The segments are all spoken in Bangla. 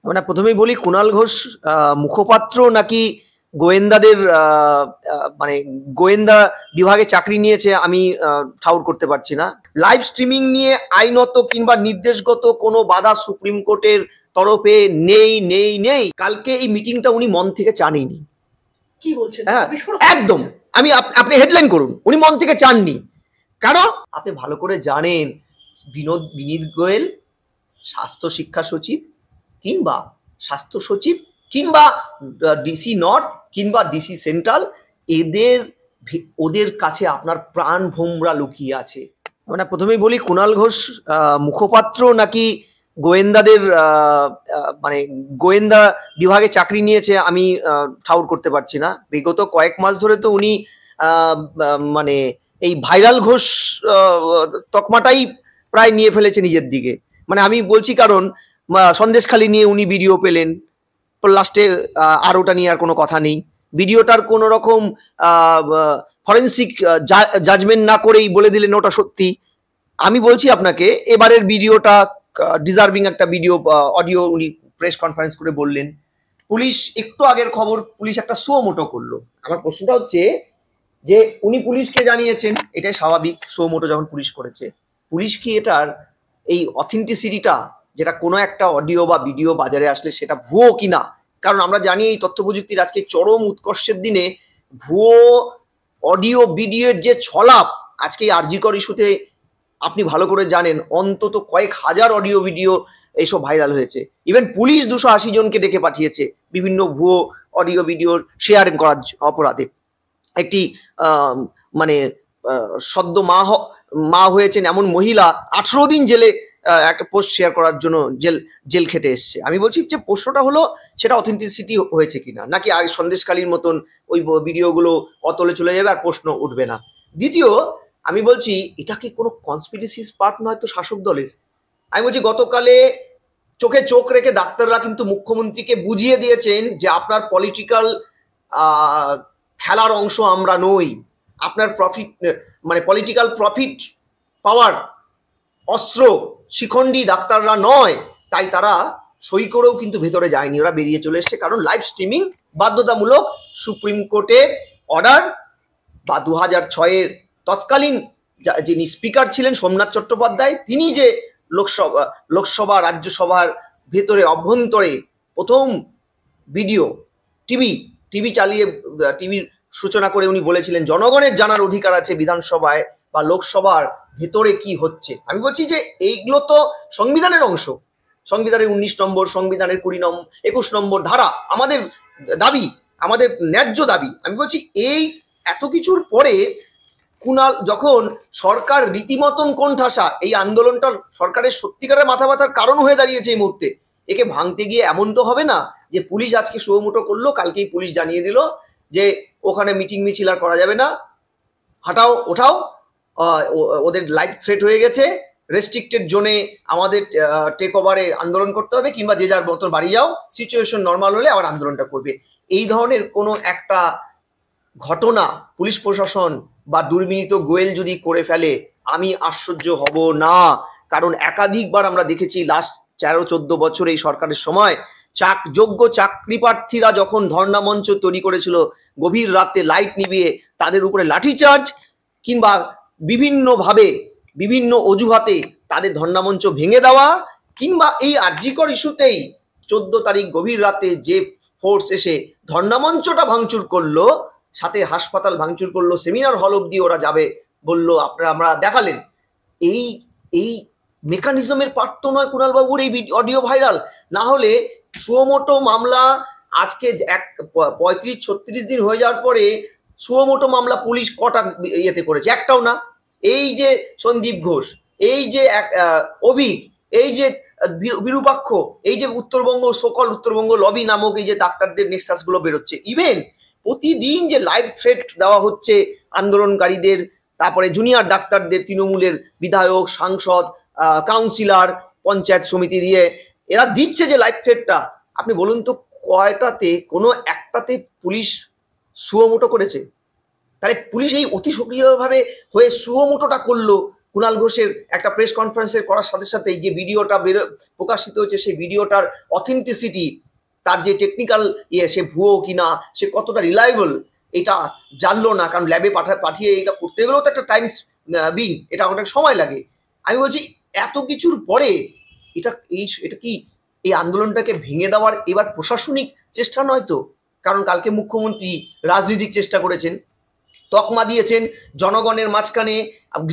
মানে প্রথমেই বলি কুণাল ঘোষ মুখপাত্র নাকি গোয়েন্দাদের মানে গোয়েন্দা বিভাগে চাকরি নিয়েছে আমি ঠাউর করতে পারছি না। লাইভ স্ট্রিমিং নিয়ে আইনত কিংবা নির্দেশগত কোনো বাধা সুপ্রিম কোর্টের তরফে নেই নেই নেই। কালকে এই মিটিংটা উনি মন থেকে চানইনি। কি বলছেন? হ্যাঁ একদম। আমি আপনি হেডলাইন করুন, উনি মন থেকে চাননি। কারণ আপনি ভালো করে জানেন বিনীত গোয়েল স্বাস্থ্য শিক্ষা সচিব কিংবা স্বাস্থ্য সচিব কিংবা ডিসি নর্থ কিংবা ডিসি সেন্ট্রাল ওদের কাছে আপনার প্রাণ ভোমরা লুকিয়ে আছে। মানে প্রথমেই বলি কুণাল ঘোষ মুখপাত্র নাকি গোয়েন্দাদের মানে গোয়েন্দা বিভাগে চাকরি নিয়েছে আমি ঠাউর করতে পারছি না। বিগত কয়েক মাস ধরে তো উনি মানে এই ভাইরাল ঘোষ তকমাটাই প্রায় নিয়ে ফেলেছে নিজের দিকে। মানে আমি বলছি কারণ সন্দেশখালি নিয়ে উনি ভিডিও পেলেন, লাস্টে আর ওটা নিয়ে আর কোনো কথা নেই। ভিডিওটার কোনো রকম ফরেন্সিক জাজমেন্ট না করেই বলে দিলেন ওটা সত্যি। আমি বলছি আপনাকে এবারের ভিডিওটা ডিজার্ভিং একটা ভিডিও অডিও উনি প্রেস কনফারেন্স করে বললেন। পুলিশ একটু আগের খবর পুলিশ একটা সুও মোটো করলো। আমার প্রশ্নটা হচ্ছে যে উনি পুলিশকে জানিয়েছেন, এটাই স্বাভাবিক, সুও মোটো যখন পুলিশ করেছে, পুলিশ কি এটার এই অথেন্টিসিটিটা যেটা কোনো একটা অডিও বা ভিডিও বাজারে আসলে সেটা ভুয়ো কিনা, কারণ আমরা জানি এই তথ্য প্রযুক্তির আজকে চরম উৎকর্ষের দিনে ভুয়ো অডিও ভিডিওর যে ছলাপ আজকে এই আরজিকর ইস্যুতে আপনি ভালো করে জানেন অন্তত কয়েক হাজার অডিও ভিডিও এইসব ভাইরাল হয়েছে। ইভেন পুলিশ 280 জনকে ডেকে পাঠিয়েছে বিভিন্ন ভুয়ো অডিও ভিডিওর শেয়ারিং করার অপরাধে। একটি মানে সদ্য মা হয়েছেন এমন মহিলা 18 দিন জেলে একটা পোস্ট শেয়ার করার জন্য জেল খেটে এসছে। আমি বলছি যে প্রশ্নটা হলো সেটা অথেন্টিসিটি হয়েছে কিনা, নাকি আগে সন্দেশকালীর মতন ওই ভিডিওগুলো অতলে চলে যাবে আর প্রশ্ন উঠবে না। দ্বিতীয় আমি বলছি এটা কি কোনো কনস্পিরেসিস পার্ট নয় তো শাসক দলের? আমি বলছি গতকালে চোখে চোখ রেখে ডাক্তাররা কিন্তু মুখ্যমন্ত্রীকে বুঝিয়ে দিয়েছেন যে আপনার পলিটিক্যাল খেলার অংশ আমরা নই, আপনার প্রফিট মানে পলিটিক্যাল প্রফিট পাওয়ার অস্ত্র শিখণ্ডী ডাক্তাররা নয়। তাই তারা সই করেও কিন্তু ভেতরে যায়নি, ওরা বেরিয়ে চলে এসছে। কারণ লাইভ স্ট্রিমিং বাধ্যতামূলক সুপ্রিম কোর্টের অর্ডার বা 2006-এর তৎকালীন যিনি স্পিকার ছিলেন সোমনাথ চট্টোপাধ্যায়, তিনি যে লোকসভা রাজ্যসভার ভেতরে অভ্যন্তরে প্রথম ভিডিও টিভি চালিয়ে টিভির সূচনা করে উনি বলেছিলেন জনগণের জানার অধিকার আছে বিধানসভায় বা লোকসভার ভেতরে কি হচ্ছে। আমি বলছি যে এইগুলো তো সংবিধানের অংশ, সংবিধানের 19 নম্বর, সংবিধানের 21 নম্বর ধারা আমাদের দাবি, আমাদের ন্যায্য দাবি। আমি বলছি এই এত কিছুর পরে কুণাল যখন সরকার রীতিমতন কোণঠাসা, এই আন্দোলনটা সরকারের সত্যিকারের মাথা ব্যথার কারণ হয়ে দাঁড়িয়েছে এই মুহূর্তে, একে ভাঙতে গিয়ে এমন তো হবে না যে পুলিশ আজকে সুও মোটো করলো, কালকেই পুলিশ জানিয়ে দিল যে ওখানে মিটিং মিছিল আর করা যাবে না, হাঁটাও ওঠাও, ওদের লাইফ থ্রেট হয়ে গেছে, রেস্ট্রিক্টেড জোনে আমাদের টেক ওভারে আন্দোলন করতে হবে, কিংবা যে যার মতন বাড়ি যাও, সিচুয়েশন নর্মাল হলে আবার আন্দোলনটা করবে। এই ধরনের কোনো একটা ঘটনা পুলিশ প্রশাসন বা দুর্বিনীত গোয়েল যদি করে ফেলে আমি আশ্চর্য হব না। কারণ একাধিকবার আমরা দেখেছি লাস্ট 13-14 বছর এই সরকারের সময় যোগ্য চাকরি প্রার্থীরা যখন ধর্ণা মঞ্চ তৈরি করেছিল গভীর রাতে লাইট নিভিয়ে, তাদের উপরে লাঠিচার্জ কিংবা বিভিন্নভাবে বিভিন্ন অজুহাতে তাদের ধর্ণা মঞ্চ ভেঙে দেওয়া, কিংবা এই আরজিকর ইস্যুতেই 14 তারিখ গভীর রাতে যে ফোর্স এসে ধর্ণা মঞ্চটা ভাঙচুর করলো, সাথে হাসপাতাল ভাঙচুর করলো, সেমিনার হল অব্দি ওরা যাবে বললো, আমরা দেখালেন। এই মেকানিজমের পার্ট তো নয় কুণালবাবুর এই অডিও ভাইরাল। না হলে সুও মোটো মামলা আজকে 35-36 দিন হয়ে যাওয়ার পরে সুও মোটো মামলা পুলিশ কটা ইয়েতে করেছে? একটাও না। এই যে সন্দীপ ঘোষ, এই যে অভিক, এই যে বিরূপাক্ষ, এই যে উত্তরবঙ্গ সকল উত্তরবঙ্গ লবি নামক এই যে ডাক্তারদের নেক্সাসগুলো বেরোচ্ছে, ইভেন প্রতিদিন যে লাইভ থ্রেট দেওয়া হচ্ছে আন্দোলনকারীদের, তারপরে জুনিয়র ডাক্তারদের, তৃণমূলের বিধায়ক, সাংসদ, কাউন্সিলর, পঞ্চায়েত সমিতির এরা দিচ্ছে যে লাইভ থ্রেটটা, আপনি বলুন তো কয়টাতে কোনো একটাতে পুলিশ সুও মোটো করেছে? তাহলে পুলিশ এই অতি সক্রিয়ভাবে হয়ে সুও মোটোটা করলো, কুণাল ঘোষের একটা প্রেস কনফারেন্সের করার সাথে সাথে যে ভিডিওটা প্রকাশিত হয়েছে সেই ভিডিওটার অথেন্টিসিটি, তার যে টেকনিক্যাল সে ভুয়ো কিনা, সে কতটা রিলায়েবল, এটা জানলো না, কারণ ল্যাবে পাঠিয়ে এটা করতে গেলেও তো একটা টাইমস এটা অনেক সময় লাগে। আমি বলছি এত কিছুর পরে এটা কি এই আন্দোলনটাকে ভেঙে দেওয়ার এবার প্রশাসনিক চেষ্টা নয় তো? কারণ কালকে মুখ্যমন্ত্রী রাজনৈতিক চেষ্টা করেছেন, তকমা দিয়েছেন জনগণের মাঝখানে,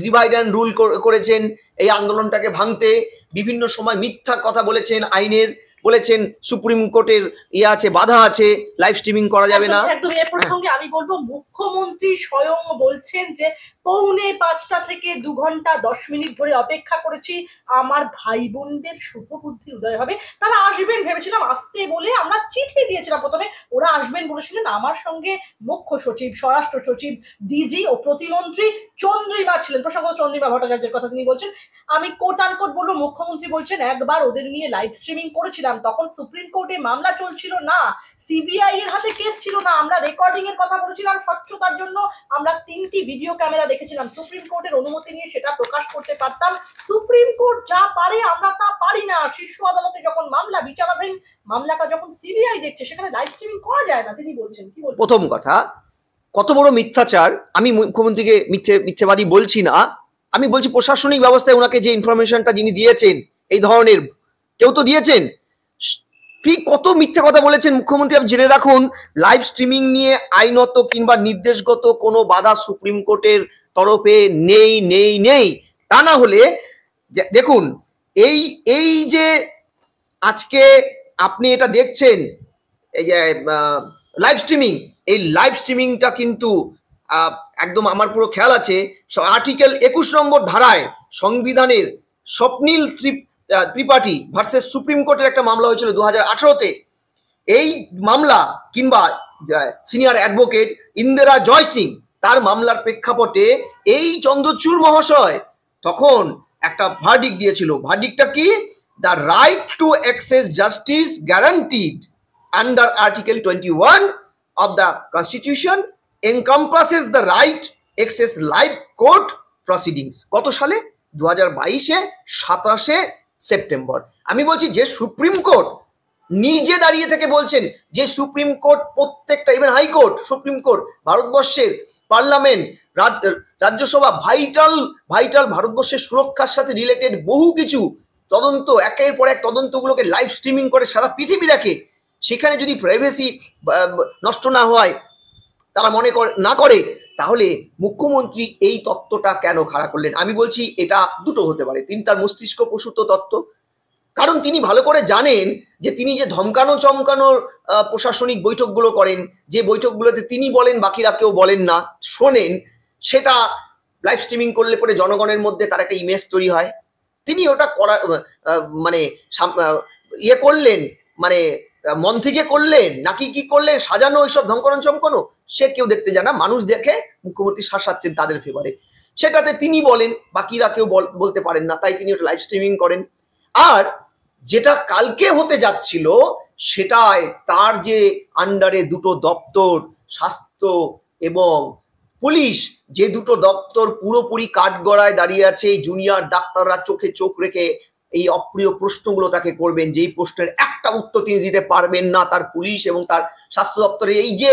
ডিভাইড অ্যান্ড রুল করেছেন এই আন্দোলনটাকে ভাঙতে, বিভিন্ন সময় মিথ্যা কথা বলেছেন, আইনের বলেছেন সুপ্রিম কোর্টের আছে, বাধা আছে, লাইভ স্ট্রিমিং করা যাবে না। একদম এর প্রসঙ্গে আমি বলবো, মুখ্যমন্ত্রী স্বয়ং বলছেন যে 4:45 থেকে 2 ঘন্টা 10 মিনিট ধরে অপেক্ষা করেছি, আমার ভাই বোনদের শুভ বুদ্ধি উদয় হবে, তারা আসবেন ভেবেছিলাম, আসতে বলে আমরা চিঠি দিয়েছিলাম প্রথমে, ওরা আসবেন বলেছিলেন। আমার সঙ্গে মুখ্য সচিব, স্বরাষ্ট্র সচিব, ডিজি ও প্রতিমন্ত্রী চন্দ্রিমা ছিলেন, প্রসঙ্গত চন্দ্রিমা ভট্টাচার্যের কথা তিনি বলছেন। আমি কোট আনকোট বলবো, মুখ্যমন্ত্রী বলছেন একবার ওদের নিয়ে লাইভ স্ট্রিমিং করেছিলাম, তখন সুপ্রিম কোর্টে মামলা চলছিল না, সিবিআই এর হাতে কেস ছিল না, আমরা রেকর্ডিং এর কথা বলেছিলাম, স্বচ্ছতার জন্য আমরা 3টি ভিডিও ক্যামেরা দেখেছিলাম, সুপ্রিম কোর্টের অনুমতি নিয়ে সেটা প্রকাশ করতে পারতাম। সুপ্রিম কোর্ট যা পারে আমরা তা পারি না। শীর্ষ আদালতে যখন মামলা বিচারাধীন, মামলাটা যখন সিবিআই দেখছে, সেখানে লাইভ স্ট্রিমিং করা যায় না, তিনি বলছেন। কি বলছেন? প্রথম কথা, কত বড় মিথ্যাচার! আমি মুখ্যমন্ত্রীকে মিথ্যেবাদী বলছি না, আমি বলছি প্রশাসনিক ব্যবস্থায় ওনাকে যে ইনফরমেশনটা যিনি দিয়েছেন, এই ধরনের কেউ তো দিয়েছেন, ঠিক কত মিথ্যা কথা বলেছেন মুখ্যমন্ত্রী। আপনি জেনে রাখুন, লাইভ স্ট্রিমিং নিয়ে আইনত কিংবা নির্দেশগত কোনো বাধা সুপ্রিম কোর্টের তরফে নেই নেই নেই। তা না হলে দেখুন, এই যে আজকে আপনি এটা দেখছেন, এই যে লাইভ স্ট্রিমিং, এই লাইভ স্ট্রিমিংটা কিন্তু একদম আমার পুরো খেয়াল আছে, আর্টিকেল 21 নম্বর ধারায় সংবিধানের স্বপ্নীল ত্রিপাঠী ভার্সেস সুপ্রিম কোর্টের একটা মামলা হয়েছিল 2018-তে। এই মামলা কিংবা সিনিয়র অ্যাডভোকেট ইন্দিরা জয় সিং, তার মামলার প্রেক্ষাপটে এই চন্দ্রচূড় মহাশয় তখন একটা ভার্ডিক্ট দিয়েছিল। ভার্ডিক্টটা কি? The right to access justice guaranteed under article 21 of the Constitution encompasses the right access live court proceedings. কত সালে? 2022-এ 27শে সেপ্টেম্বর। আমি বলছি যে সুপ্রিম কোর্ট নিজে দাঁড়িয়ে থেকে বলছেন যে সুপ্রিম কোর্ট প্রত্যেকটা, ইভেন হাইকোর্ট, সুপ্রিম কোর্ট, ভারতবর্ষের পার্লামেন্ট, রাজ্যসভা, ভাইটাল ভারতবর্ষের সুরক্ষার সাথে রিলেটেড বহু কিছু তদন্ত, একের পর এক তদন্তগুলোকে লাইভ স্ট্রিমিং করে সারা পৃথিবী দেখে। সেখানে যদি প্রাইভেসি নষ্ট না হয়, তারা মনে না করে, তাহলে মুখ্যমন্ত্রী এই তত্ত্বটা কেন খাড়া করলেন? আমি বলছি এটা দুটো হতে পারে। তিনি তার মস্তিষ্ক প্রসূত তত্ত্ব, কারণ তিনি ভালো করে জানেন যে তিনি যে ধমকানো চমকানোর প্রশাসনিক বৈঠকগুলো করেন, যে বৈঠকগুলোতে তিনি বলেন বাকিরা কেউ বলেন না, শোনেন, সেটা লাইভ স্ট্রিমিং করলে পরে জনগণের মধ্যে তার একটা ইমেজ তৈরি হয়। তিনি ওটা করার মানে করলেন, মানে মন থেকে করলেন নাকি কি করলেন, সাজানো এইসব ধমকানো চমকানো, সে কেউ দেখতে যায় না। মানুষ দেখে মুখ্যমন্ত্রী শাসাচ্ছেন তাদের ফেভারে, সেটাতে তিনি বলেন, বাকিরা কেউ বলতে পারেন না, তাই তিনি ওটা লাইভ স্ট্রিমিং করেন। আর যেটা কালকে হতে যাচ্ছিল, সেটাই তার যে আন্ডারে দুটো দপ্তর, স্বাস্থ্য এবং পুলিশ, যে দুটো দপ্তর পুরোপুরি কাঠগড়ায় দাঁড়িয়ে আছে, জুনিয়র ডাক্তাররা চোখে চোখ রেখে এই অপ্রিয় প্রশ্নগুলো তাকে করবেন, যেই প্রশ্নের একটা উত্তর তিনি দিতে পারবেন না। তার পুলিশ এবং তার স্বাস্থ্য দপ্তরে এই যে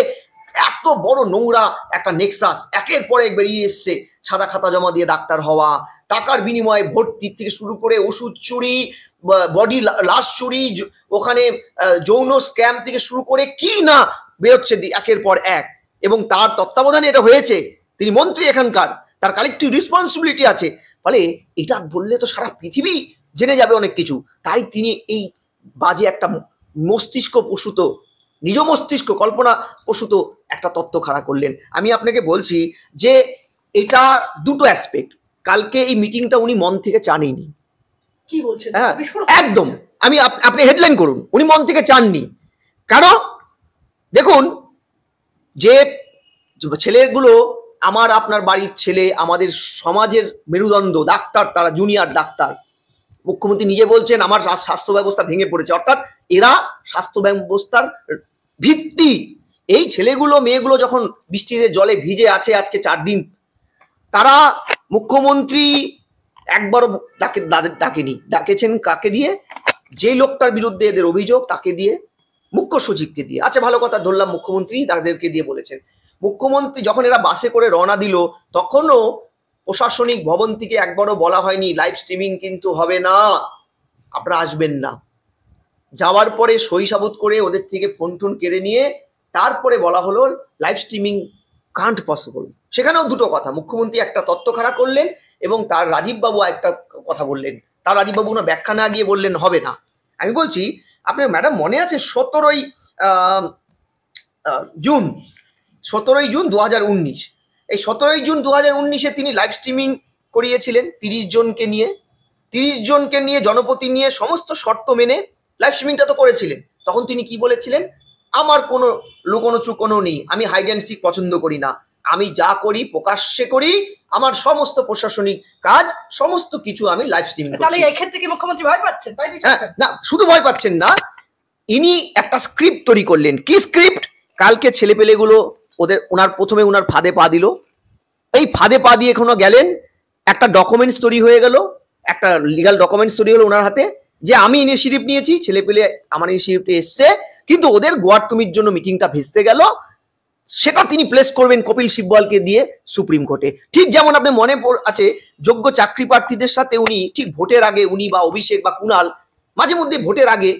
এত বড় নোংরা একটা নেক্সাস একের পর এক বেরিয়ে এসছে, সাদা খাতা জমা দিয়ে ডাক্তার হওয়া, টাকার বিনিময়ে ভর্তি থেকে শুরু করে ওষুধ চুরি, বডি লাশ চুরি, ওখানে যৌন স্ক্যাম থেকে শুরু করে কি না বেরোচ্ছে একের পর এক। এবং তার তত্ত্বাবধানে এটা হয়েছে, তিনি মন্ত্রী এখানকার, তার কালেকটিভ রেসপন্সিবিলিটি আছে। ফলে এটা বললে তো সারা পৃথিবী জেনে যাবে অনেক কিছু, তাই তিনি এই বাজে একটা মস্তিষ্ক প্রসূত, নিজ মস্তিষ্ক কল্পনা প্রসূত একটা তত্ত্ব খাড়া করলেন। আমি আপনাকে বলছি যে এটা দুটো অ্যাসপেক্ট। কালকে এই মিটিংটা উনি মন থেকে চাননি। কি বলছেন? হ্যাঁ, একদম। আপনি হেডলাইন করুন, উনি মন থেকে চাননি। কারণ দেখুন, যে ছেলেগুলো আমার আপনার বাড়ির ছেলে, আমাদের সমাজের মেরুদণ্ড, ডাক্তার, তারা জুনিয়র ডাক্তার, মুখ্যমন্ত্রী নিজে বলছেন আমার স্বাস্থ্য ব্যবস্থা ভেঙে পড়েছে, অর্থাৎ এরা স্বাস্থ্য ব্যবস্থার ভিত্তি। এই ছেলেগুলো মেয়েগুলো যখন বৃষ্টিতে জলে ভিজে আছে আজকে 4 দিন, তারা মুখ্যমন্ত্রী একবারও ডাকেনি। ডাকেছেন কাকে দিয়ে? যে লোকটার বিরুদ্ধে এদের অভিযোগ তাকে দিয়ে, মুখ্য সচিবকে দিয়ে। আচ্ছা ভালো কথা, ধরলাম মুখ্যমন্ত্রী তাদেরকে দিয়ে বলেছেন। মুখ্যমন্ত্রী যখন এরা বাসে করে রওনা দিল তখনও প্রশাসনিক ভবন থেকে একবারও বলা হয়নি লাইভ স্ট্রিমিং কিন্তু হবে না, আপনারা আসবেন না। যাওয়ার পরে সই সাবুত করে ওদের থেকে ফোন টোন কেড়ে নিয়ে তারপরে বলা হলো লাইভ স্ট্রিমিং কান্ট পসিবল। সেখানেও দুটো কথা, মুখ্যমন্ত্রী একটা তত্ত্ব খাড়া করলেন এবং তার রাজীববাবু একটা কথা বললেন। তার রাজীববাবু না ব্যাখ্যা না গিয়ে বললেন হবে না। আমি বলছি আপনার ম্যাডাম মনে আছে 17ই জুন 2019, এই 17ই জুন 2019-এ তিনি লাইভ স্ট্রিমিং করিয়েছিলেন 30 জনকে নিয়ে জনপতি নিয়ে সমস্ত শর্ত মেনে লাইভ স্ট্রিমিংটা তো করেছিলেন। তখন তিনি কি বলেছিলেন? আমার কোনো লুকোনো চুকোনো নেই, আমি হাইড অ্যান্ড সিক পছন্দ করি না, আমি যা করি প্রকাশ্যে করি, আমার সমস্ত প্রশাসনিক কাজ সমস্ত কিছু আমি লাইভ স্ট্রিমিং করি। তাহলে এই ক্ষেত্রে কি মুখ্যমন্ত্রী ভয় পাচ্ছেন? তাই না, শুধু ভয় পাচ্ছেন না, ইনি একটা স্ক্রিপ্ট তৈরি করলেন। কি স্ক্রিপ্ট? কালকে ছেলেপেলেগুলো প্রথমে ওনার ফাঁদে পা দিল, এই ফাঁদে পা দিয়ে এখনো গেলেন, একটা ডকুমেন্টস তৈরি হয়ে গেল, একটা লিগাল ডকুমেন্টস তৈরি হলো ওনার হাতে যে আমি ইনিশিয়েটিভ নিয়েছি, ছেলেপেলে আমার ইনিশিয়েটিভে এসছে, কিন্তু ওদের গোয়ার্তুমির জন্য মিটিংটা ভেস্তে গেল, সেটা তিনি প্লেস করবেন কপিল সিব্বলকে দিয়ে সুপ্রিম কোর্টে। ঠিক যেমন আপনি মনে আছে যোগ্য চাকরি প্রার্থীদের সাথে উনি ঠিক ভোটের আগে, উনি বা অভিষেক বা কুণাল মাঝে মধ্যে ভোটের আগে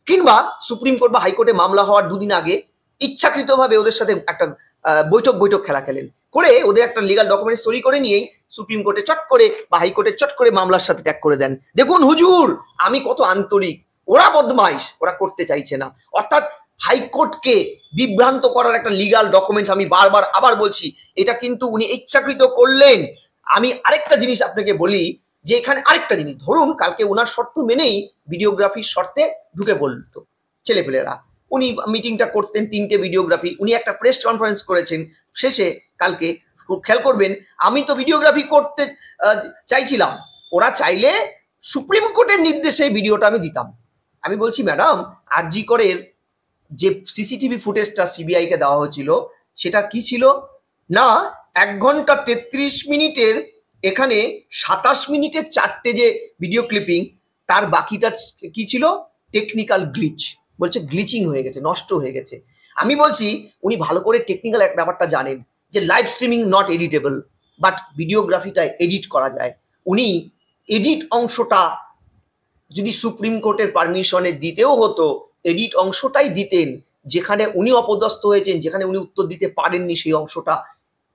কিংবা সুপ্রিম কোর্ট বা হাইকোর্টে মামলা হওয়ার দুদিন আগে ইচ্ছাকৃতভাবে ওদের সাথে একটা বৈঠক খেলা খেলেন, করে ওদের একটা লিগাল ডকুমেন্টস তৈরি করে নিয়েই সুপ্রিম কোর্টে চট করে বা হাইকোর্টে চট করে মামলার সাথে ট্যাগ করে দেন। দেখুন হুজুর আমি কত আন্তরিক, ওরা বদমাইশ, ওরা করতে চাইছে না। অর্থাৎ হাইকোর্টকে বিভ্রান্ত করার একটা লিগাল ডকুমেন্টস, আমি বারবার আবার বলছি, এটা কিন্তু উনি ইচ্ছাকৃত করলেন। আমি আরেকটা জিনিস আপনাকে বলি, যে এখানে আরেকটা জিনিস, ধরুন কালকে ওনার শর্ত মেনেই ভিডিওগ্রাফির শর্তে ঢুকে পড়তো ছেলেপেলেরা, উনি মিটিংটা করতেন 3টে ভিডিওগ্রাফি, উনি একটা প্রেস কনফারেন্স করেছেন শেষে কালকে, খেয়াল করবেন আমি তো ভিডিওগ্রাফি করতে চাইছিলাম, ওরা চাইলে সুপ্রিম কোর্টের নির্দেশে ভিডিওটা আমি দিতাম। আমি বলছি ম্যাডাম আরজি করের যে সিসিটিভি ফুটেজটা সিবিআইকে দেওয়া হয়েছিল সেটা কি ছিল না, 1 ঘন্টা 33 মিনিটের এখানে 27 মিনিটের 4টে যে ভিডিও ক্লিপিং, তার বাকিটা কি ছিল? টেকনিক্যাল গ্লিচ, বলছে গ্লিচিং হয়ে গেছে, নষ্ট হয়ে গেছে। আমি বলছি উনি ভালো করে টেকনিক্যাল এক ব্যাপারটা জানেন যে live streaming not editable, but ভিডিওগ্রাফিটা এডিট করা যায়। উনি এডিট অংশটা যদি সুপ্রিম কোর্টের পারমিশনে দিতেও হতো, এডিট অংশটাই দিতেন, যেখানে উনি অপদস্থ হয়েছেন, যেখানে উনি উত্তর দিতে পারেননি, সেই অংশটা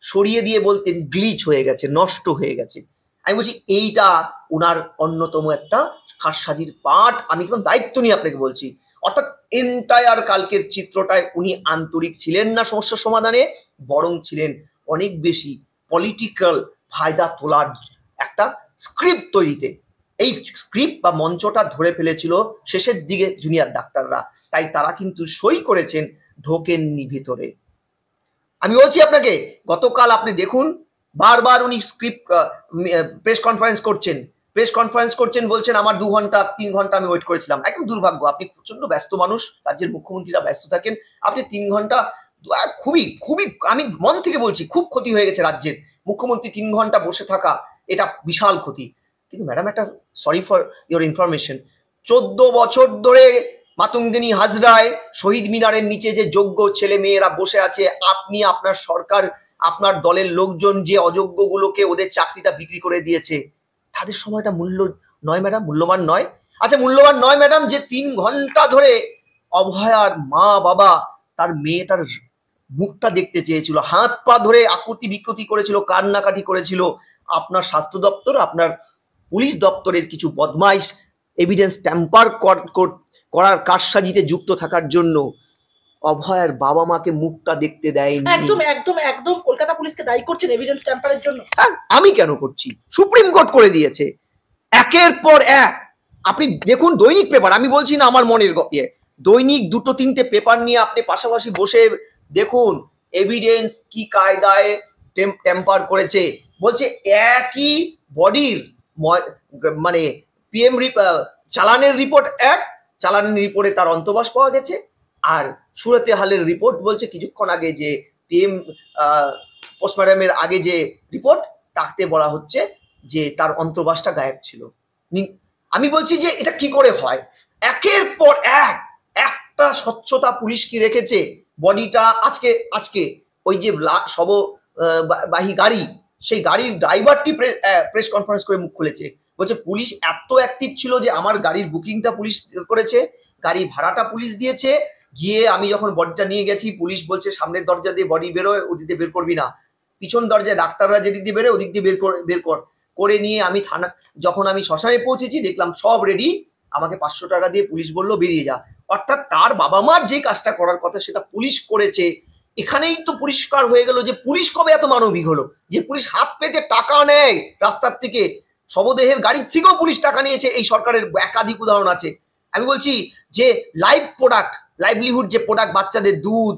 সরিয়ে দিয়ে বলতেন গ্লিচ হয়ে গেছে, নষ্ট হয়ে গেছে। আমি বলছি এইটা ওনার অন্যতম একটা কারসাজির পার্ট, আমি একদম দায়িত্ব নিয়ে আপনাকে বলছি। অর্থাৎ এন্টায়ার কালকের চিত্রটায় উনি আন্তরিক ছিলেন না সমস্যার সমাধানে, বরং ছিলেন অনেক বেশি পলিটিক্যাল ফায়দা তোলার একটা স্ক্রিপ্ট তৈরিতে। এই স্ক্রিপ্ট বা মঞ্চটা ধরে ফেলেছিল শেষের দিকে জুনিয়র ডাক্তাররা, তাই তারা কিন্তু সই করেছেন, ঢোকেননি ভিতরে। আমি বলছি আপনাকে, গতকাল আপনি দেখুন বারবার উনি স্ক্রিপ্ট প্রেস কনফারেন্স করছেন, বলছেন আমার 2 ঘন্টা 3 ঘন্টা আমি ওয়েট করেছিলাম। একদম দুর্ভাগ্য, আপনি প্রচন্ড ব্যস্ত মানুষ, রাজ্যের মুখ্যমন্ত্রীরা ব্যস্ত থাকেন, আপনি 3 ঘন্টা খুবই খুবই, আমি মন থেকে বলছি, খুব ক্ষতি হয়ে গেছে রাজ্যের। মুখ্যমন্ত্রী 3 ঘন্টা বসে থাকা এটা বিশাল ক্ষতি। কিন্তু ম্যাডাম একটা সরি ফর ইওর ইনফরমেশন, 14 বছর ধরে মাতঙ্গিনী হাজরায় শহীদ মিনারের নিচে যে যোগ্য ছেলে মেয়েরা বসে আছে, আপনি আপনার সরকার আপনার দলের লোকজন যে অযোগ্যগুলোকে ওদের চাকরিটা বিক্রি করে দিয়েছে, তাদের সময়টা মূল্য নয় ম্যাডাম, মূল্যবান নয়? আচ্ছা মূল্যবান নয় ম্যাডাম, যে 3 ঘন্টা ধরে অভয়ার মা বাবা তার মেয়েটার মুখটা দেখতে চেয়েছিল, হাত পা ধরে আকুতি বিকৃতি করেছিল, কান্নাকাটি করেছিল, আপনার স্বাস্থ্য দপ্তর, আপনার পুলিশ দপ্তরের কিছু বদমাইশ এভিডেন্স ট্যাম্পার করার কারসাজিতে যুক্ত থাকার জন্য অভয়ার বাবা মাকে মুখটা দেখতে দেয়নি। একদম একদম একদম কলকাতা পুলিশকে দায়ী করছেন এভিডেন্স ট্যাম্পারের জন্য? হ্যাঁ, আমি কেন করছি, সুপ্রিম কোর্ট করে দিয়েছে একের পর এক। আপনি দেখুন দৈনিক পেপার, আমি বলছি না আমার মনের ইয়ে, দৈনিক 2-3টে পেপার নিয়ে আপনি পাশাপাশি বসে দেখুন এভিডেন্স কি কায়দায় ট্যাম্পার করেছে। বলছে একই বডির মানে পিএম চালানের রিপোর্ট এক, চালানের রিপোর্টে তার অন্তর্বাস পাওয়া গেছে, আর সুরতে হালের রিপোর্ট বলছে কিছুক্ষণ আগে যে পিএম পোস্টমর্টমের আগে যে রিপোর্ট, তাতে বলা হচ্ছে যে তার অন্তর্বাসটা গায়েব ছিল। আমি বলছি যে এটা কি করে হয়? একের পর এক একটা স্বচ্ছতা পুলিশ কি রেখেছে। বডিটা আজকে আজকে ওই যে বাহী গাড়ি, সেই গাড়ির ড্রাইভারটি প্রেস কনফারেন্স করে মুখ খুলেছে, বলছে পুলিশ এত অ্যাক্টিভ ছিল যে আমার গাড়ির বুকিংটা পুলিশ করেছে, গাড়ি ভাড়াটা পুলিশ দিয়েছে, গিয়ে আমি যখন বডিটা নিয়ে গেছি পুলিশ বলছে সামনের দরজা দিয়ে বডি বেরোয়, ওদিক দিয়ে বের করবি না, পিছন দরজায় ডাক্তাররা যেদিক দিয়ে বেরোয় ওদিক দিয়ে বের করে নিয়ে আমি থানা, যখন আমি শ্মশানে পৌঁছেছি দেখলাম সব রেডি, আমাকে 500 টাকা দিয়ে পুলিশ বললো বেরিয়ে যা। অর্থাৎ তার বাবা মার যে কাজটা করার কথা সেটা পুলিশ করেছে। এখানেই তো পরিষ্কার হয়ে গেল যে পুলিশ কবে এত মানবিক হলো, যে পুলিশ হাত পেতে টাকা নেয় রাস্তার থেকে, শবদেহের গাড়ির থেকেও পুলিশ টাকা নিয়েছে। এই সরকারের একাধিক উদাহরণ আছে। আমি বলছি যে লাইভ প্রোডাক্ট, লাইভলিহুড যে প্রোডাক্ট, বাচ্চাদের দুধ,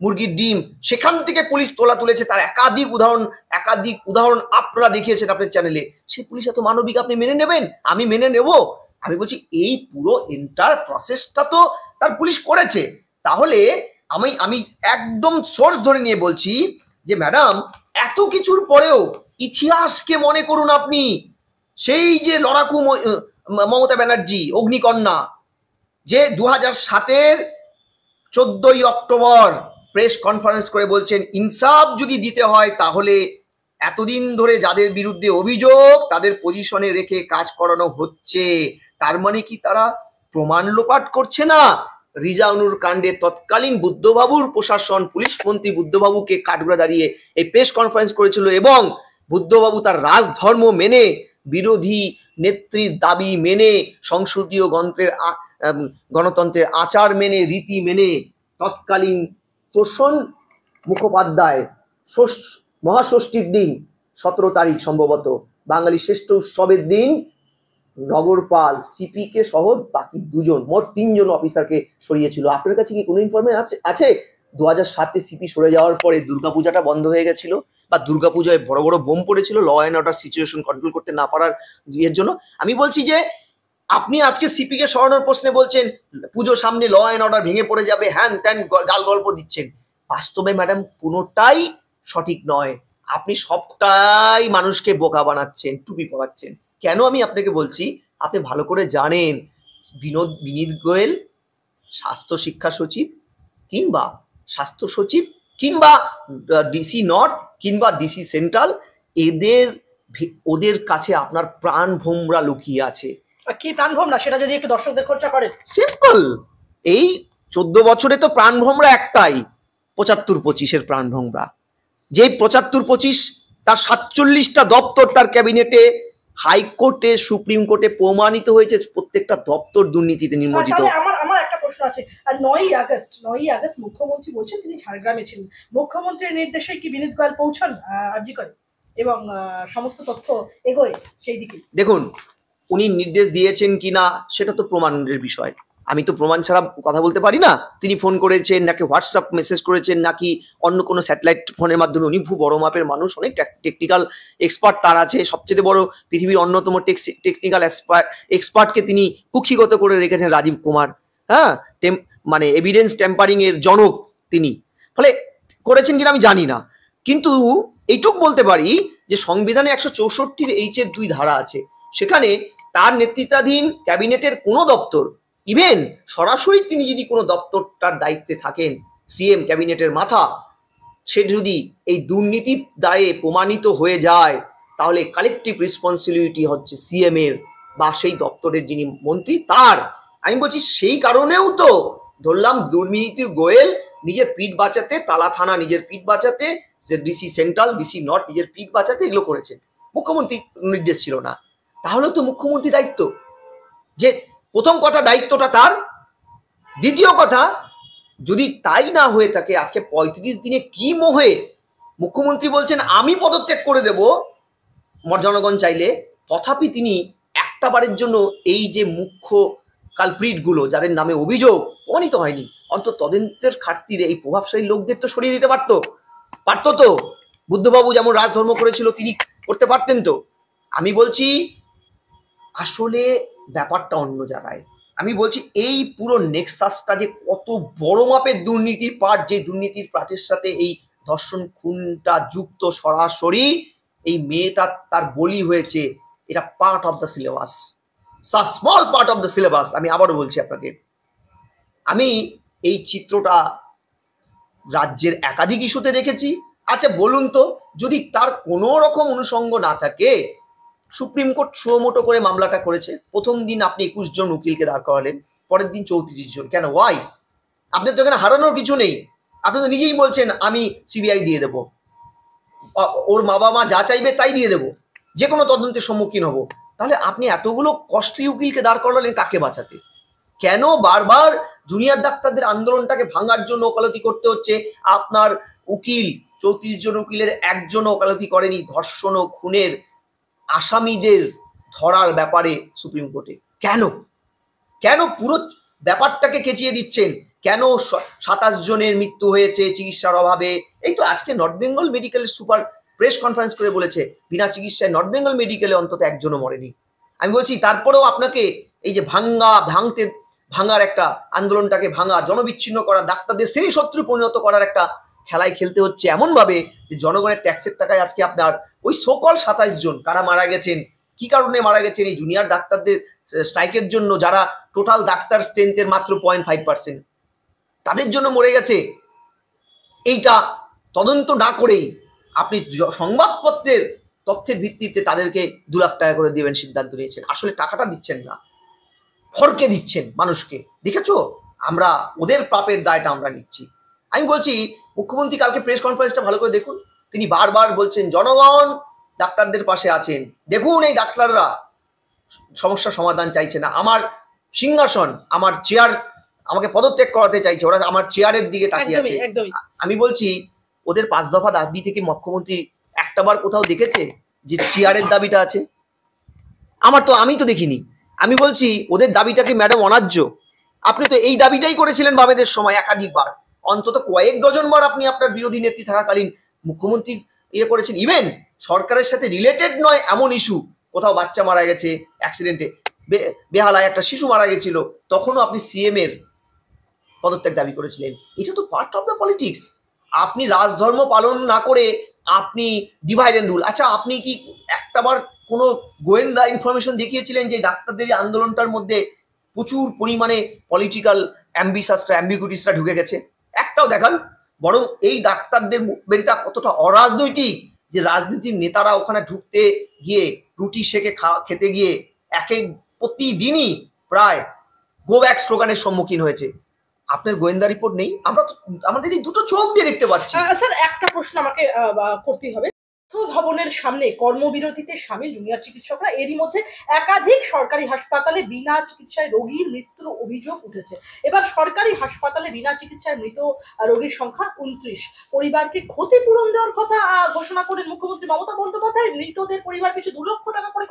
মুরগির ডিম, সেখান থেকে পুলিশ তোলা তুলেছে, তার একাধিক উদাহরণ আপনারা দেখিয়েছেন আপনার চ্যানেলে। সে পুলিশ এত মানবিক আপনি মেনে নেবেন? আমি মেনে নেব? আমি বলছি এই পুরো এন্টার প্রসেসটা তো তার পুলিশ করেছে। তাহলে আমি একদম সোর্স ধরে নিয়ে বলছি যে ম্যাডাম, এত কিছুর পরেও ইতিহাসকে মনে করুন আপনি। সেই যে লড়াকু মমতা ব্যানার্জি অগ্নিকন্যা, যে 2007-এর 14ই অক্টোবর প্রেস কনফারেন্স করে বলছেন ইনসাফ যদি দিতে হয় তাহলে এতদিন ধরে যাদের বিরুদ্ধে অভিযোগ তাদের পজিশনে রেখে কাজ করানো হচ্ছে। তার মানে কি তারা প্রমাণ লোপাট করছে না? রিজাউনুর কাণ্ডে তৎকালীন বুদ্ধবাবুর প্রশাসন পুলিশ মন্ত্রী বুদ্ধবাবুকে কাঠগড়া দাঁড়িয়ে এই প্রেস কনফারেন্স করেছিল এবং বুদ্ধবাবু তার রাজধর্ম মেনে, বিরোধী নেত্রীর দাবি মেনে, সংসদীয় গণতন্ত্রের আচার মেনে, রীতি মেনে, তৎকালীন প্রসন্ন মুখোপাধ্যায় মহাষষ্ঠীর দিন 17 তারিখ সম্ভবত বাঙালি শ্রেষ্ঠ উৎসবের দিন নগরপাল সিপিকে সহ বাকি দুজন, মোট 3 জন অফিসারকে সরিয়েছিল। আপনার কাছে কি কোনো ইনফরমেশন আছে? 2007-এ সিপি সরে যাওয়ার পরে দুর্গাপূজাটা বন্ধ হয়ে গেছিল, বা দুর্গাপূজায় বড় বড় বোম পড়েছিল law and order situation control করতে না পারার ইয়ের জন্য। আমি বলছি যে আপনি আজকে সিপিকে সরানোর প্রশ্নে বলছেন পুজোর সামনে ল অ্যান্ড অর্ডার ভেঙে পড়ে যাবে, হ্যান ত্যান গাল গল্প দিচ্ছেন। বাস্তবে ম্যাডাম কোনোটাই সঠিক নয়। আপনি সবটাই মানুষকে বোকা বানাচ্ছেন, টুপি পরাচ্ছেন। কেন আমি আপনাকে বলছি আপনি ভালো করে জানেন। বিনীত গোয়েল স্বাস্থ্য শিক্ষা সচিব কিংবা স্বাস্থ্য সচিব কিংবা ডিসি নর্থ কিংবা ডিসি সেন্ট্রাল, ওদের কাছে আপনার প্রাণ ভোমরা লুকিয়ে আছে। কি প্রাণ ভোমরা সেটা যদি একটু দর্শকদের খরচা করেন। সিম্পল, এই 14 বছরে তো প্রাণ ভোমরা একটাই, 75-25-এর প্রাণ ভোমরা। যেই 75-25 তার 47টা দপ্তর তার ক্যাবিনেটে, হাইকোর্টে, সুপ্রিম কোর্টে প্রমাণিত হয়েছে প্রত্যেকটা দপ্তর দুর্নীতিতে নিমজ্জিত। আমার একটা প্রশ্ন আছে। আর 9ই আগস্ট মুখ্যমন্ত্রী বলছেন তিনি ঝাড়গ্রামে ছিলেন। মুখ্যমন্ত্রীর নির্দেশে কি বিনীত গোয়েল পৌঁছান আরজি করে এবং সমস্ত তথ্য এগোয় সেই দিকে? দেখুন, উনি নির্দেশ দিয়েছেন কিনা সেটা তো প্রমাণের বিষয়। আমি তো প্রমাণ ছাড়া কথা বলতে পারি না। তিনি ফোন করেছেন নাকি হোয়াটসঅ্যাপ মেসেজ করেছেন নাকি অন্য কোনো স্যাটেলাইট ফোনের মাধ্যমে, উনি খুব বড় মাপের মানুষ, অনেক টেকনিক্যাল এক্সপার্ট তার আছে। সবচেয়ে বড় পৃথিবীর অন্যতম টেকনিক্যাল এক্সপার্টকে তিনি কুক্ষিগত করে রেখেছেন, রাজীব কুমার। হ্যাঁ, মানে এভিডেন্স ট্যাম্পারিং এর জনক তিনি। ফলে করেছেন কিনা আমি জানি না, কিন্তু এইটুক বলতে পারি যে সংবিধানে 164-H-এর 2 ধারা আছে। সেখানে তার নেতৃত্বাধীন ক্যাবিনেটের কোনো দপ্তর, ইভেন সরাসরি তিনি যদি কোনো দপ্তরটার দায়িত্বে থাকেন, সিএম ক্যাবিনেটের মাথা, সে যদি এই দুর্নীতির দায়ে প্রমাণিত হয়ে যায় তাহলে কালেকটিভ রেসপন্সিবিলিটি হচ্ছে সিএম এর বা সেই দপ্তরের যিনি মন্ত্রী তার। আমি বলছি সেই কারণেও তো ধরলাম দুর্নীতি গোয়েল নিজের পিঠ বাঁচাতে, তালা থানা নিজের পিঠ বাঁচাতে, ডিসি সেন্ট্রাল, ডিসি নর্থ নিজের পিঠ বাঁচাতে এগুলো করেছেন। মুখ্যমন্ত্রী নির্দেশ ছিল না, তাহলে তো মুখ্যমন্ত্রী দায়িত্ব। যে প্রথম কথা দায়িত্বটা তার। দ্বিতীয় কথা, যদি তাই না হয়ে থাকে আজকে 35 দিনে কি মোহে মুখ্যমন্ত্রী বলছেন আমি পদত্যাগ করে দেব জনগণ চাইলে, তথাপি তিনি একটা বারের জন্য এই যে মুখ্য কালপ্রিটগুলো যাদের নামে অভিযোগ প্রমাণিত হয়নি, অন্তত তদন্তের খাতিরে এই প্রভাবশালী লোকদের তো সরিয়ে দিতে পারতো তো। বুদ্ধবাবু যেমন রাজধর্ম করেছিল তিনি করতে পারতেন তো। আমি বলছি আসলে ব্যাপারটা অন্য জায়গায়। আমি বলছি এই পুরো নেক্সাসটা যে কত বড় মাপের দুর্নীতির পার্ট, যে দুর্নীতির পার্টের সাথে এই ধর্ষণ খুনটা যুক্ত সরাসরি, এই মেয়েটা তার বলি হয়েছে, এটা part of the syllabus, small part of the syllabus. আমি আবারও বলছি আপনাকে, আমি এই চিত্রটা রাজ্যের একাধিক ইস্যুতে দেখেছি। আচ্ছা বলুন তো, যদি তার কোনো রকম অনুষঙ্গ না থাকে, সুপ্রিম কোর্ট সুমোটো করে মামলাটা করেছে, প্রথম দিন আপনি 21 জন উকিলকে দাঁড় করালেন, পরের দিন 34 জন, কেন? ওয়াই? আপনার তো এখানে হারানোর কিছু নেই। আপনি তো নিজেই বলছেন আমি সিবিআই দিয়ে দেবো, ওর বাবা মা যা চাইবে তাই দিয়ে দেবো, যে কোনো তদন্তের সম্মুখীন হব। তাহলে আপনি এতগুলো কস্টলি উকিলকে দাঁড় করালেন কাকে বাঁচাতে? কেন বারবার জুনিয়র ডাক্তারদের আন্দোলনটাকে ভাঙার জন্য ওকালতি করতে হচ্ছে? আপনার উকিল 34 জন উকিলের একজন ওকালতি করেনি ধর্ষণ ও খুনের আসামিদের ধরার ব্যাপারে সুপ্রিম কোর্টে। কেন কেন পুরো ব্যাপারটাকে কেচিয়ে দিচ্ছেন? কেন 27 জনের মৃত্যু হয়েছে চিকিৎসার অভাবে? এই তো আজকে নর্থ বেঙ্গল মেডিকেলের সুপার প্রেস কনফারেন্স করে বলেছে বিনা চিকিৎসায় নর্থ বেঙ্গল মেডিকেলে অন্তত একজনও মরেনি। আমি বলছি তারপরেও আপনাকে এই যে ভাঙার একটা আন্দোলনটাকে ভাঙা, জনবিচ্ছিন্ন করা, ডাক্তারদের শ্রেণী শত্রু পরিণত করার একটা খেলায় খেলতে হচ্ছে এমনভাবে যে জনগণের ট্যাক্সের টাকায় আজকে আপনার ওই সকল 27 জন কারা মারা গেছেন, কি কারণে মারা গেছেন? এই জুনিয়র ডাক্তারদের স্ট্রাইকের জন্য, যারা টোটাল ডাক্তার স্ট্রেংথের মাত্র 0.5%, তাদের জন্য মরে গেছে। এইটা তদন্ত না করেই আপনি সংবাদপত্রের তথ্যের ভিত্তিতে তাদেরকে 2 লাখ টাকা করে দেবেন সিদ্ধান্ত নিয়েছেন। আসলে টাকাটা দিচ্ছেন না, ফরকে দিচ্ছেন মানুষকে। দেখেছো, আমরা ওদের পাপের দায়টা আমরা নিচ্ছি। আমি বলছি মুখ্যমন্ত্রী কালকে প্রেস কনফারেন্সটা ভালো করে দেখুন, তিনি বারবার বলছেন জনগণ ডাক্তারদের পাশে আছেন। দেখুন এই ডাক্তাররা সমস্যার সমাধান চাইছে না, আমার সিংহাসন, আমার চেয়ার, আমাকে পদত্যাগ করাতে চাইছে, ওরা আমার চেয়ারের দিকে তাকিয়ে আছে। আমি বলছি ওদের 5 দফা দাবি থেকে মুখ্যমন্ত্রী একটাবার কোথাও দেখেছে যে চেয়ারের দাবিটা আছে? আমি তো দেখিনি। আমি বলছি ওদের দাবিটা কি ম্যাডাম অন্যায্য? আপনি তো এই দাবিটাই করেছিলেন বামেদের সময় একাধিকবার, অন্তত কয়েক ডজন বার আপনি আপনার বিরোধী নেত্রী থাকাকালীন মুখ্যমন্ত্রী করেছেন। ইভেন সরকারের সাথে রিলেটেড নয় এমন ইস্যু, কোথাও বাচ্চা মারা গেছে অ্যাক্সিডেন্টে, বেহালায় একটা শিশু মারা গেছিল, তখনও আপনি সিএম এর পদত্যাগ দাবি করেছিলেন। এটা তো পার্ট অফ দ্য পলিটিক্স। আপনি রাজধর্ম পালন না করে আপনি ডিভাইড অ্যান্ড রুল। আচ্ছা আপনি কি একটাবার কোনো গোয়েন্দা ইনফরমেশন দেখিয়েছিলেন যে ডাক্তারদের আন্দোলনটার মধ্যে প্রচুর পরিমাণে পলিটিক্যাল অ্যাম্বিগুইটিসরা ঢুকে গেছে? একটাও দেখান। বরং এই ডাক্তারদের মুভমেন্টটা কতটা অরাজনৈতিক যে রাজনীতির নেতারা ওখানে ঢুকতে গিয়ে রুটি সেকে খেতে গিয়ে প্রতিদিনই প্রায় গো ব্যাক স্লোগানের সম্মুখীন হয়েছে। আপনার গোয়েন্দা রিপোর্ট নেই? আমরা তো আমাদের এই দুটো চোখ দিয়ে দেখতে পাচ্ছি। স্যার একটা প্রশ্ন আমাকে করতেই হবে। ভবনের সামনে কর্মবিরতিতে সামিল জুনিয়র চিকিৎসকরা, এরই মধ্যে একাধিক সরকারি হাসপাতালে বিনা চিকিৎসায় রোগীর মৃত্যুর অভিযোগ উঠেছে। এবার সরকারি হাসপাতালে বিনা চিকিৎসায় মৃত রোগীর সংখ্যা 29। পরিবারকে ক্ষতিপূরণ দেওয়ার কথা ঘোষণা করেন মুখ্যমন্ত্রী মমতা বন্দ্যোপাধ্যায়। মৃতদের পরিবার পিছু 2 লক্ষ টাকা করে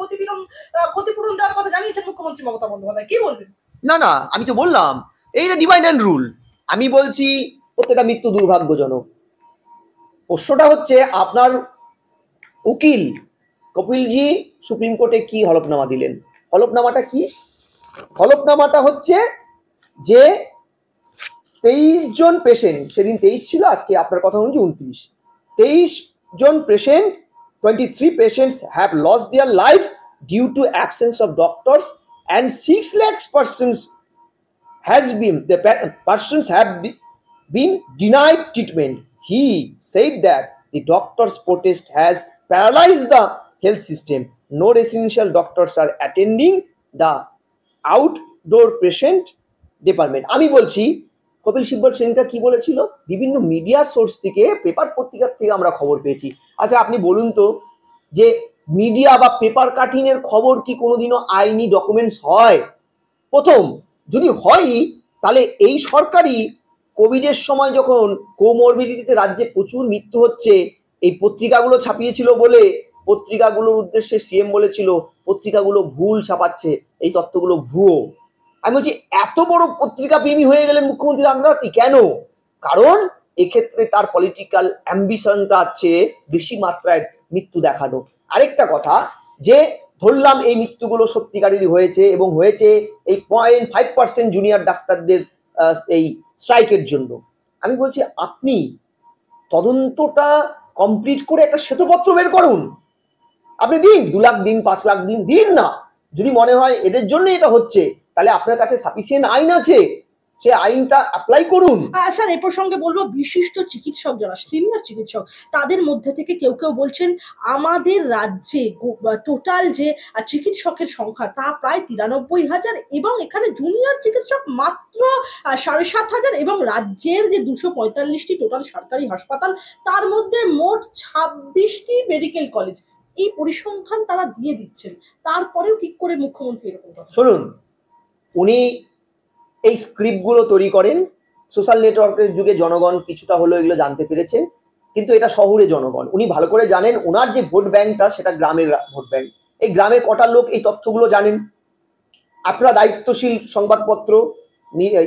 ক্ষতিপূরণ দেওয়ার কথা জানিয়েছেন মুখ্যমন্ত্রী মমতা বন্দ্যোপাধ্যায়। কি বলবেন? না আমি তো বললাম এইটা ডিভাইড অ্যান্ড রুল। আমি বলছি প্রত্যেকটা মৃত্যু দুর্ভাগ্যজনক। প্রশ্নটা হচ্ছে আপনার উকিল কপিলজি সুপ্রিম কোর্টে কি হলফনামা দিলেন? হলফনামাটা কি? হলফনামাটা হচ্ছে যে 23 জন পেশেন্ট, সেদিন 23 ছিল, আজকে আপনার কথা অনুযায়ী 29, 23 জন patient, 23 patients have lost their lives due to absence of doctors and 6 lakh persons have been denied treatment. He said that the doctors' protest has paralyzed the health system. No residential doctors are attending the outdoor patient department. আমি বলছি কপিল সিব্বল সেনটা কি বলেছিল? বিভিন্ন মিডিয়া সোর্স থেকে, পেপার পত্রিকার থেকে আমরা খবর পেয়েছি। আচ্ছা আপনি বলুন তো, যে মিডিয়া বা পেপার কাটিং এর খবর কি কোনোদিনও আইনি ডকুমেন্টস হয়? প্রথম যদি হয়ই, তাহলে এই সরকারই কোভিডের সময় যখন কোমরবিডিটিতে রাজ্যে প্রচুর মৃত্যু হচ্ছে, এই পত্রিকাগুলো ছাপিয়েছিল বলে পত্রিকাগুলোর উদ্দেশ্যে সিএম বলেছিল পত্রিকাগুলো ভুল ছাপাচ্ছে, এই তথ্যগুলো ভুয়ো। আমি বলছি এত বড় পত্রিকা প্রেমী হয়ে গেলেন মুখ্যমন্ত্রী রামনাথ, কেন? কারণ এক্ষেত্রে তার পলিটিক্যাল অ্যাম্বিশনটা আছে বেশি মাত্রায় মৃত্যু দেখানো। আরেকটা কথা, যে ধরলাম এই মৃত্যুগুলো সত্যিকারেরই হয়েছে এবং হয়েছে এই 0.5% জুনিয়র ডাক্তারদের এই স্ট্রাইকের জন্য। আমি বলছি আপনি তদন্তটা কমপ্লিট করে একটা শ্বেতপত্র বের করুন, আপনি দিন, 2 লাখ দিন, 5 লাখ দিন, দিন না। যদি মনে হয় এদের জন্য এটা হচ্ছে, তাহলে আপনার কাছে সাফিসিয়েন্ট আইন আছে, সে আইনটা অ্যাপ্লাই করুন। স্যার এ প্রসঙ্গে বলবো, বিশিষ্ট চিকিৎসক যারা সিনিয়র চিকিৎসক, তাদের মধ্যে থেকে কেউ কেউ বলছেন আমাদের রাজ্যে টোটাল যে চিকিৎসকের সংখ্যা তা প্রায় 93,000, এবং এখানে জুনিয়র চিকিৎসক মাত্র 7,500, এবং রাজ্যের যে 245টি টোটাল সরকারি হাসপাতাল, তার মধ্যে মোট 26টি মেডিকেল কলেজ, এই পরিসংখ্যান তারা দিয়ে দিচ্ছেন। তারপরেও কি করে মুখ্যমন্ত্রী এরকম কথা? শুনুন, উনি এই স্ক্রিপ্টগুলো তৈরি করেন, সোশ্যাল নেটওয়ার্কের যুগে জনগণ কিছুটা হলেও এগুলো জানতে পেরেছেন, কিন্তু এটা শহুরে জনগণ, উনি ভালো করে জানেন ওনার যে ভোট ব্যাংকটা সেটা গ্রামের ভোট ব্যাংক। এই গ্রামের কটা লোক এই তথ্যগুলো জানেন? আপনারা দায়িত্বশীল সংবাদপত্র,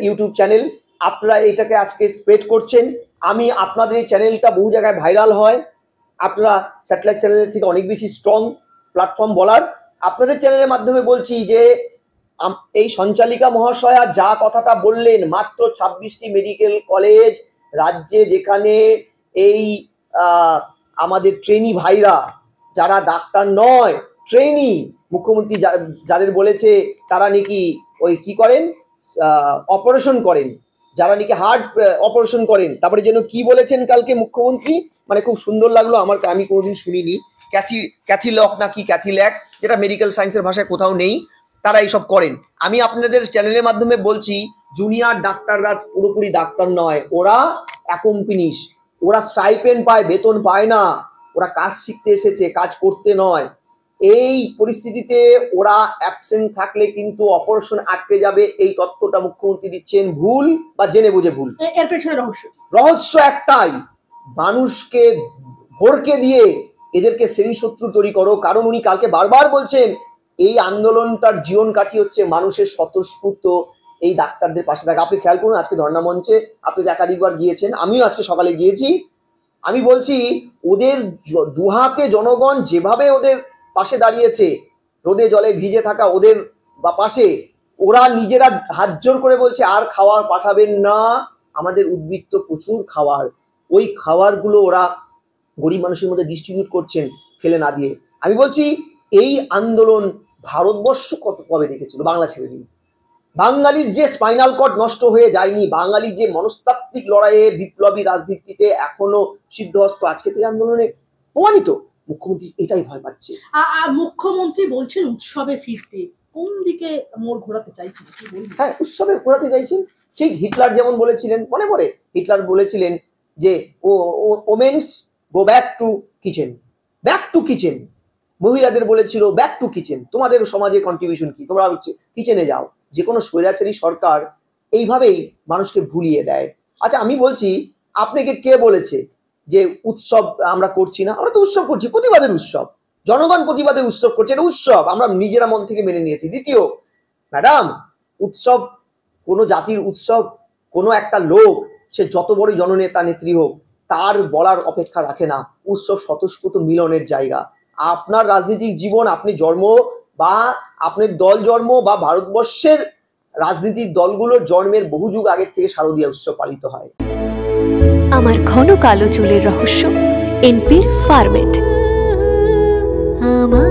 ইউটিউব চ্যানেল, আপনারা এইটাকে আজকে স্প্রেড করছেন। আমি আপনাদের এই চ্যানেলটা বহু জায়গায় ভাইরাল হয়, আপনারা স্যাটেলাইট চ্যানেলের থেকে অনেক বেশি স্ট্রং প্ল্যাটফর্ম বলার। আপনাদের চ্যানেলের মাধ্যমে বলছি যে এই সঞ্চালিকা মহাশয়া যা কথাটা বললেন, মাত্র 26টি মেডিকেল কলেজ রাজ্যে, যেখানে এই আমাদের ট্রেনি ভাইরা যারা ডাক্তার নয়, ট্রেনি, মুখ্যমন্ত্রী যাদের বলেছে তারা নাকি ওই কি করেন, অপারেশন করেন, যারা নাকি হার্ট অপারেশন করেন। তারপরে যেন কি বলেছেন কালকে মুখ্যমন্ত্রী, মানে খুব সুন্দর লাগলো আমার, আমি কোনোদিন শুনিনি, ক্যাথিলক নাকি ক্যাথিল্যাক, যেটা মেডিকেল সায়েন্সের ভাষায় কোথাও নেই, তারা এইসব করেন। আমি আপনাদের চ্যানেলের মাধ্যমে বলছি, জুনিয়র ডাক্তাররা পুরোপুরি ডাক্তার নয়, ওরা অ্যাকম্পানিশ, ওরা স্টাইপেন্ড পায়, বেতন পায় না, ওরা কাজ শিখতে এসেছে, কাজ করতে নয়। এই পরিস্থিতিতে ওরা অ্যাবসেন্ট থাকলে কিন্তু অপারেশন আটকে যাবে, এই তথ্যটা মুখ্যমন্ত্রী দিচ্ছেন ভুল বা জেনে বুঝে ভুল। এর পেছনে রহস্য একটাই, মানুষকে ভরকে দিয়ে এদেরকে শ্রেণীশত্রু তৈরি করো। কারণ উনি কালকে বারবার বলছেন এই আন্দোলনটার জীবন কাঠি হচ্ছে মানুষের স্বতঃস্ফূর্ত এই ডাক্তারদের পাশে থাকা। আপনি খেয়াল করুন, আজকে ধর্ণা মঞ্চে আপনি একাধিকবার গিয়েছেন, আমিও আজকে সকালে গিয়েছি। আমি বলছি ওদের দুহাতে জনগণ যেভাবে ওদের পাশে দাঁড়িয়েছে, রোদে জলে ভিজে থাকা ওদের বা পাশে, ওরা নিজেরা হাত জোর করে বলছে আর খাওয়ার পাঠাবেন না, আমাদের উদ্বৃত্ত প্রচুর খাবার, ওই খাবারগুলো ওরা গরিব মানুষের মধ্যে ডিস্ট্রিবিউট করছেন ফেলে না দিয়ে। আমি বলছি এই আন্দোলন ভারতবর্ষ কবে দেখেছিল? বাংলা ছেড়ে দিন, বাঙালির যে স্পাইনাল কর্ড নষ্ট হয়ে যায়নি, বাঙালি যে মনস্তাত্ত্বিক লড়াইয়ে বিপ্লবী রাজনীতিতে এখনো সিদ্ধহস্ত, আজকে তো এই আন্দোলনে প্রমাণিত। মুখ্যমন্ত্রী এটাই ভয় পাচ্ছে। মুখ্যমন্ত্রী বলছেন উৎসবে ফিরতে, কোন দিকে মোড় ঘোরাতে চাইছেন? হ্যাঁ, উৎসবে ঘোরাতে চাইছেন। ঠিক হিটলার যেমন বলেছিলেন, মনে পড়ে হিটলার বলেছিলেন যে women's go back to kitchen, back to kitchen. মহিলাদের বলেছিল ব্যাক টু কিচেন, তোমাদের সমাজে কন্ট্রিবিউশন কি, তোমরা কিচেনে যাও। যে কোনো স্বৈরাচারী সরকার এইভাবেই মানুষকে ভুলিয়ে দেয়। আচ্ছা, আমি বলছি আপনাকে কে বলেছে যে উৎসব আমরা করছি না? আমরা তো উৎসব করছি, প্রতিবাদের উৎসব, জনগণ প্রতিবাদের উৎসব করছে, এটা উৎসব আমরা নিজেরা মন থেকে মেনে নিয়েছি। দ্বিতীয়, ম্যাডাম, উৎসব কোনো জাতির উৎসব, কোনো একটা লোক সে যত বড় জননেতা নেত্রী হোক, তার বলার অপেক্ষা রাখে না। উৎসব স্বতঃস্ফূর্ত মিলনের জায়গা। আপনার রাজনৈতিক জীবন, আপনি জন্ম বা আপনার দল জন্ম বা ভারতবর্ষের রাজনীতির দলগুলোর জন্মের বহু যুগ আগের থেকে শারদীয়া উৎসব পালিত হয়। আমার ঘন কালো চুলের রহস্য, এনপির ফার্মেট। আমার